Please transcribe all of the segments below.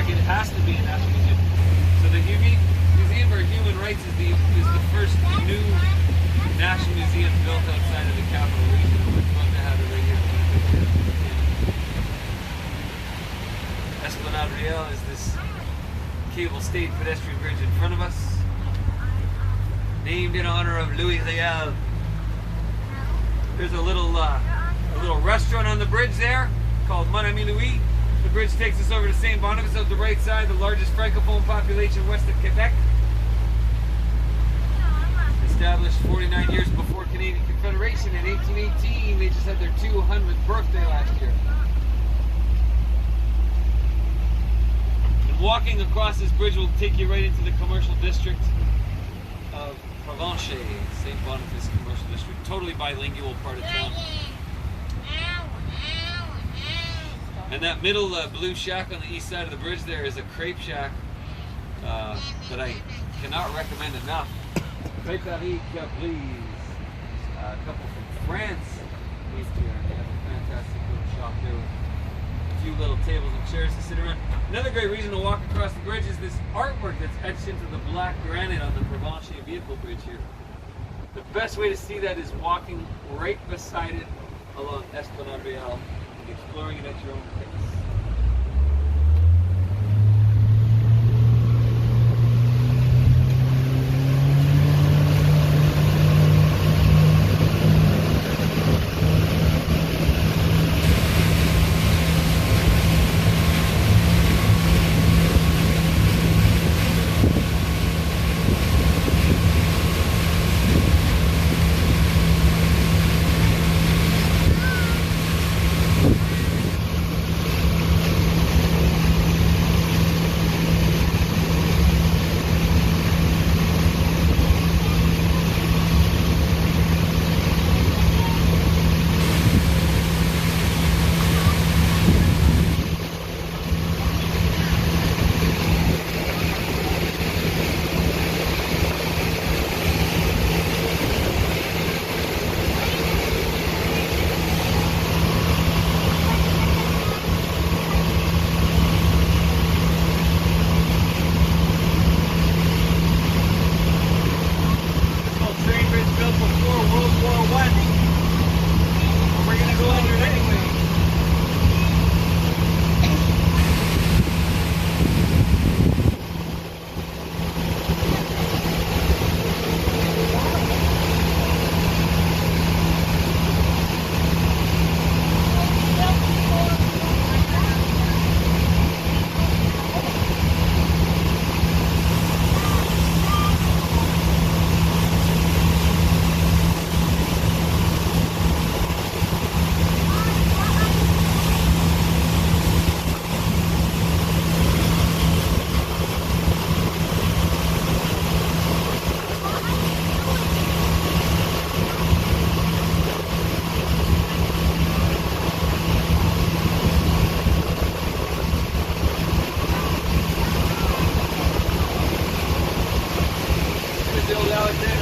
Park, it has to be a national museum. So the Museum for Human Rights is the first new national museum built outside of the capital region. We're about to have it right here. Esplanade Riel is this cable-stayed pedestrian bridge in front of us, named in honor of Louis Riel. There's a little restaurant on the bridge there called Mon Ami Louis. The bridge takes us over to St. Boniface out the right side, the largest francophone population west of Quebec. Established 49 years before Canadian Confederation in 1818. They just had their 200th birthday last year. And walking across this bridge will take you right into the commercial district of Provencher, St. Boniface Commercial District. Totally bilingual part of town. And that middle blue shack on the east side of the bridge there is a crepe shack that I cannot recommend enough. Crêperie Capri's, a couple from France based here. They have a fantastic little shop there with a few little tables and chairs to sit around. Another great reason to walk across the bridge is this artwork that's etched into the black granite on the Provencher vehicle bridge here. The best way to see that is walking right beside it along Esplanade Real and exploring it at your own pace.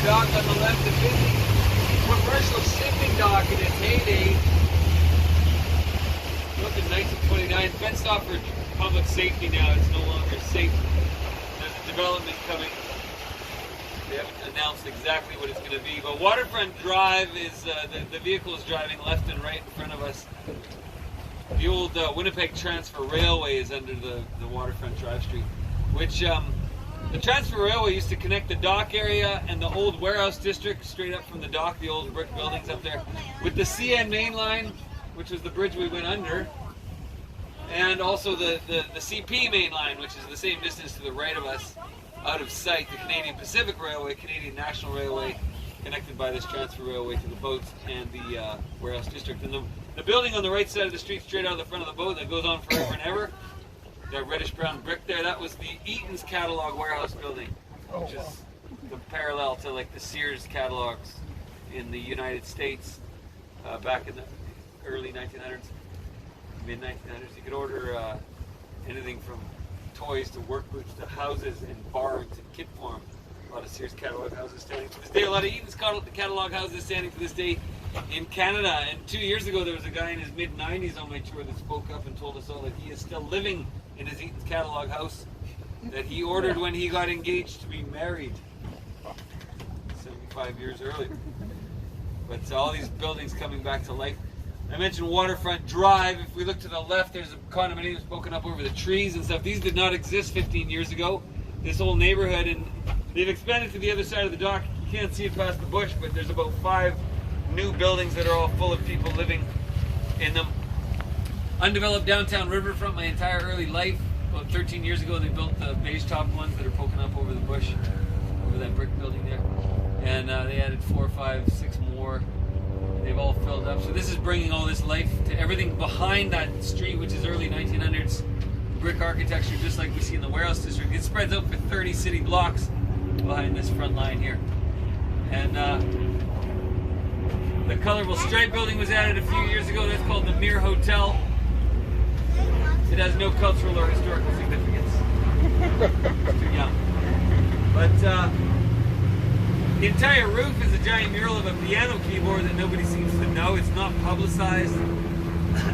Dock on the left, a busy commercial shipping dock in its heyday. Built in 1929, fenced off for public safety now. It's no longer safe. There's a development coming. They haven't announced exactly what it's going to be, but Waterfront Drive is, the vehicle is driving left and right in front of us. The old Winnipeg Transfer Railway is under the Waterfront Drive street, which the Transfer Railway used to connect the dock area and the old warehouse district straight up from the dock, the old brick buildings up there, with the CN main line, which was the bridge we went under, and also the CP main line, which is the same distance to the right of us, out of sight, the Canadian Pacific Railway, Canadian National Railway, connected by this Transfer Railway to the boats and the warehouse district. And the building on the right side of the street, straight out of the front of the boat, that goes on forever and ever, that reddish brown brick there, that was the Eaton's catalog warehouse building, which is the parallel to like the Sears catalogs in the United States back in the early 1900s, mid 1900s. You could order anything from toys to work boots to houses and barns and kit form. A lot of Sears catalog houses standing to this day. A lot of Eaton's catalog houses standing to this day in Canada. And 2 years ago, there was a guy in his mid-90s on my tour that spoke up and told us all that he is still living in his Eaton's catalog house that he ordered when he got engaged to be married 75 years earlier. But all these buildings coming back to life. I mentioned Waterfront Drive. If we look to the left, there's a condominium spoken up over the trees and stuff. These did not exist 15 years ago. This whole neighborhood, and they've expanded to the other side of the dock. You can't see it past the bush, but there's about 5 new buildings that are all full of people living in them. Undeveloped downtown Riverfront my entire early life. About 13 years ago, they built the beige top ones that are poking up over the bush, over that brick building there. And they added 4, 5, 6 more. They've all filled up. So this is bringing all this life to everything behind that street, which is early 1900s brick architecture, just like we see in the warehouse district. It spreads out for 30 city blocks behind this front line here. And the colorful stripe building was added a few years ago. That's called the Mir Hotel. It has no cultural or historical significance. It's too young. But the entire roof is a giant mural of a piano keyboard that nobody seems to know. It's not publicized.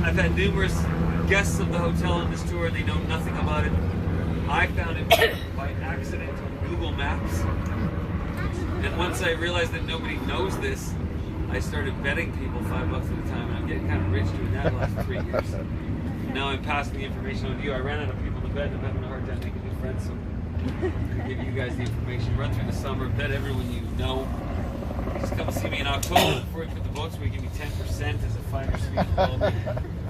I've had numerous guests of the hotel on this tour. They know nothing about it. I found it by accident on Google Maps. And once I realized that nobody knows this, I started betting people $5 at a time. And I'm getting kind of rich doing that the last 3 years. Now I'm passing the information on to you. I ran out of people to bet, and I'm having a hard time making new friends. So I'll give you guys the information. Run through the summer, bet everyone you know. Just come see me in October before we put the boats. We give me 10% as a finder's fee.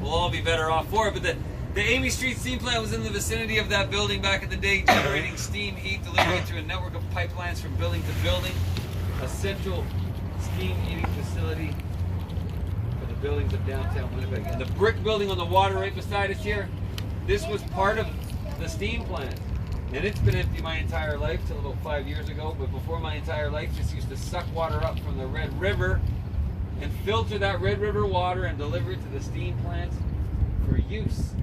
We'll all be better off for it. But the Amy Street steam plant was in the vicinity of that building back in the day, generating steam, heat, delivering it through a network of pipelines from building to building. A central steam heating facility for the buildings of downtown Winnipeg. And the brick building on the water right beside us here, this was part of the steam plant. And it's been empty my entire life till about 5 years ago, but before my entire life, this used to suck water up from the Red River and filter that Red River water and deliver it to the steam plant for use.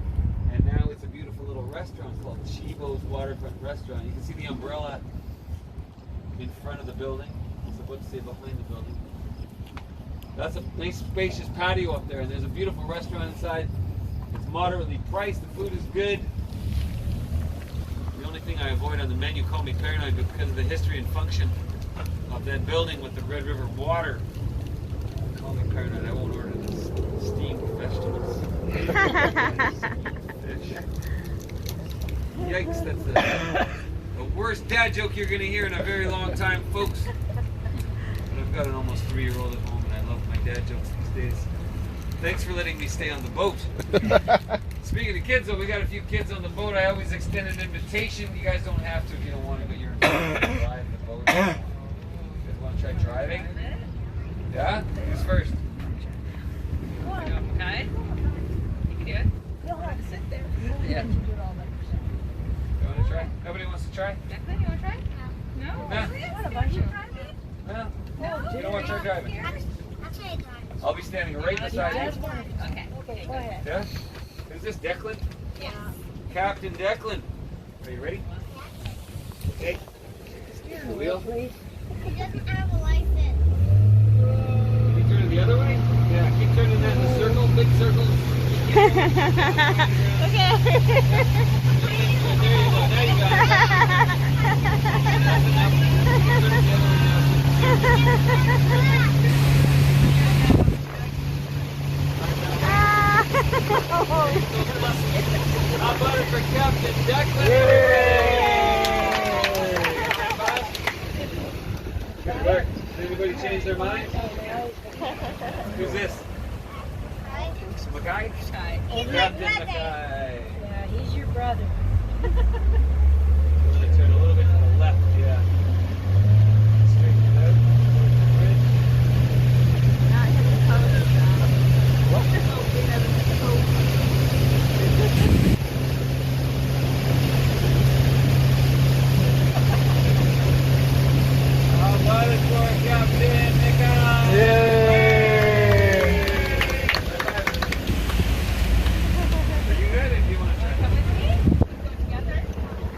And now it's a beautiful little restaurant called Chibo's Waterfront Restaurant. You can see the umbrella in front of the building. It's about to say behind the building. That's a nice spacious patio up there, and there's a beautiful restaurant inside. It's moderately priced, the food is good. The only thing I avoid on the menu, call me paranoid, because of the history and function of that building with the Red River water. Call me paranoid, I won't order this steamed vegetables. Fish. Yikes, that's the worst dad joke you're going to hear in a very long time, folks. But I've got an almost 3-year-old at home, and I love my dad jokes these days. Thanks for letting me stay on the boat. Speaking of kids, though, we got a few kids on the boat. I always extend an invitation. You guys don't have to if you don't want to, but you're invited to drive the boat. You guys want to try driving? Yeah? Who's first? Okay. You can do it. You'll have to sit there. Yeah. You do it all by yourself. You want to try? Nobody wants to try? Declan, you want to try? No. Nah. What a bunch of... No. No, You don't want to try driving? I'll be standing right beside you. Okay. Okay, go ahead. Yeah? Who's this, Declan? Yeah. Captain Declan. Are you ready? Okay. Steering The wheel? please. He doesn't have a license. Can you turn it the other way? Yeah, keep turning that in a circle, big circle. Okay. There you go, now you got it. That's enough. Turn it the other way now. How about it for Captain Declan? Good work. Did anybody change their mind? Who's this? Mackay? Try. Captain Mackay. Yeah, he's your brother. I'm going to turn a little bit to the left, yeah. Straighten it out. Bridge. Not hit the post. What? Oh, we never hit the post. How about it for Captain Mackay? Yay! Are you good if you want to try? Come with me? Go together?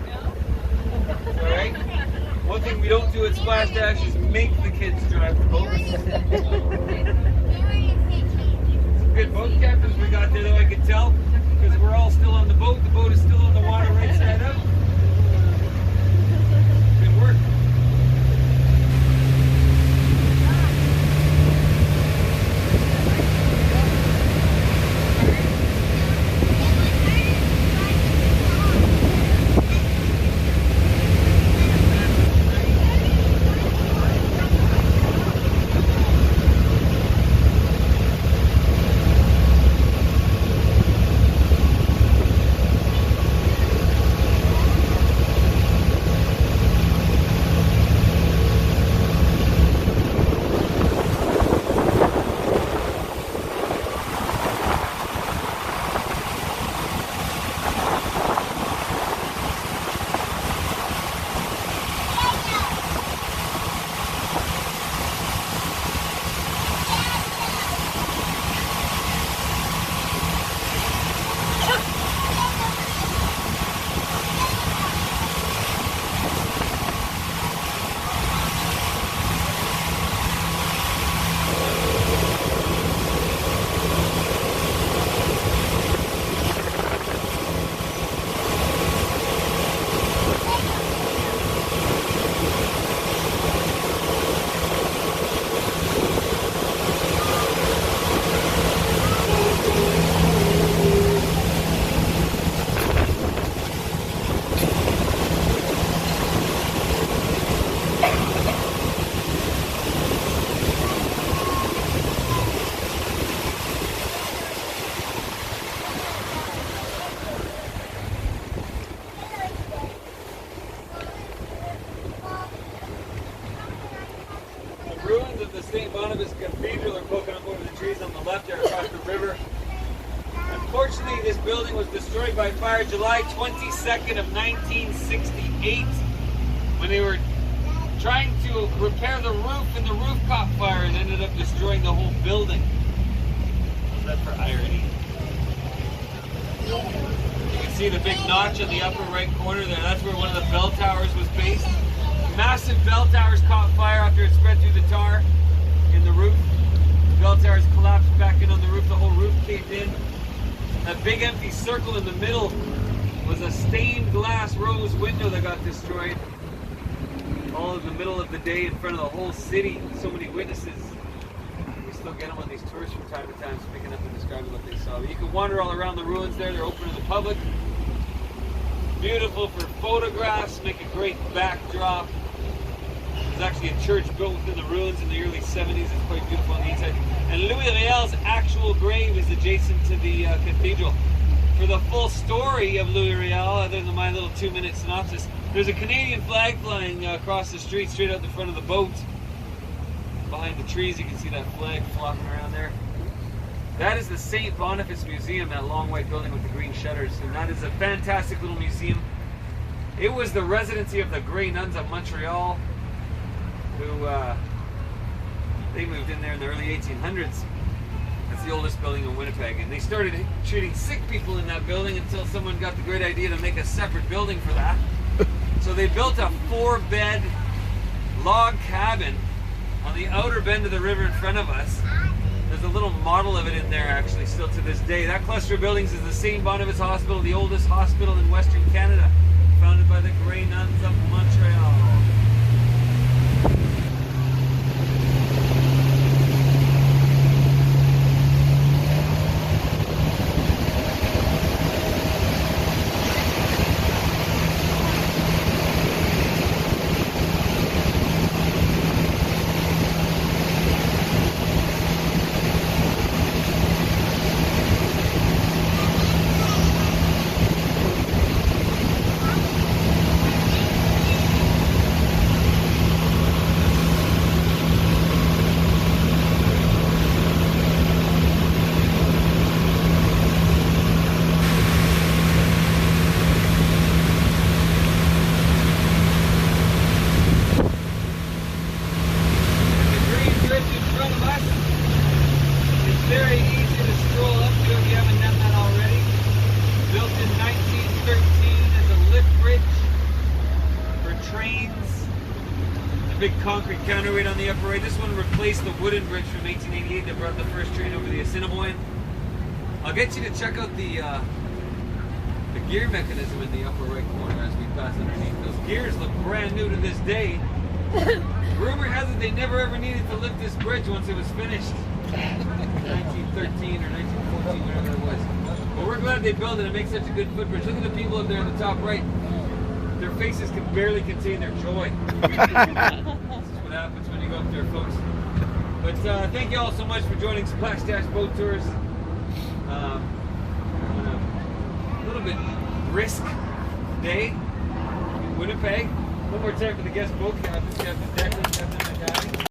No? Alright? One thing we don't do at Splash Dash is make the kids drive the boat. Some good boat captains we got there, though, I could tell, because we're all still on the boat. The boat is still on the river. Unfortunately, this building was destroyed by fire July 22nd of 1968 when they were trying to repair the roof, and the roof caught fire and ended up destroying the whole building. How's that for irony? You can see the big notch on the upper right corner there. That's where one of the bell towers was based. Massive bell towers caught fire after it spread through the tar in the roof. The bell towers collapsed back in on the roof. The whole roof caved in. That big empty circle in the middle was a stained glass rose window that got destroyed. All in the middle of the day in front of the whole city. So many witnesses. We still get them on these tours from time to time, speaking up and describing what they saw. But you can wander all around the ruins there. They're open to the public. Beautiful for photographs. Make a great backdrop. There's actually a church built within the ruins in the early 70s. It's quite beautiful on the inside. And Louis Riel's actual grave is adjacent to the cathedral. For the full story of Louis Riel, other than my little 2-minute synopsis, there's a Canadian flag flying across the street, straight out the front of the boat. Behind the trees, you can see that flag flopping around there. That is the St. Boniface Museum, that long white building with the green shutters. And that is a fantastic little museum. It was the residency of the Grey Nuns of Montreal, who they moved in there in the early 1800s. That's the oldest building in Winnipeg, and they started treating sick people in that building until someone got the great idea to make a separate building for that. So they built a 4-bed log cabin on the outer bend of the river in front of us. There's a little model of it in there actually still to this day. That cluster of buildings is the St. Boniface Hospital, the oldest hospital in Western Canada, founded by the Grey Nuns of Montreal. Very easy to stroll up to if you haven't done that already. Built in 1913 as a lift bridge for trains. A big concrete counterweight on the upper right. This one replaced the wooden bridge from 1888 that brought the first train over the Assiniboine. I'll get you to check out the gear mechanism in the upper right corner as we pass underneath. Those gears look brand new to this day. Rumor has it they never ever needed to lift this bridge once it was finished. 1913 or 1914, whatever it was. But we're glad they built it. It makes such a good footbridge. Look at the people up there in the top right. Their faces can barely contain their joy. This is what happens when you go up there, folks. But thank you all so much for joining Splash Dash Boat Tours. On a little bit brisk day in Winnipeg. One more time for the guest boat captains, Captain Declan, Captain McGuy.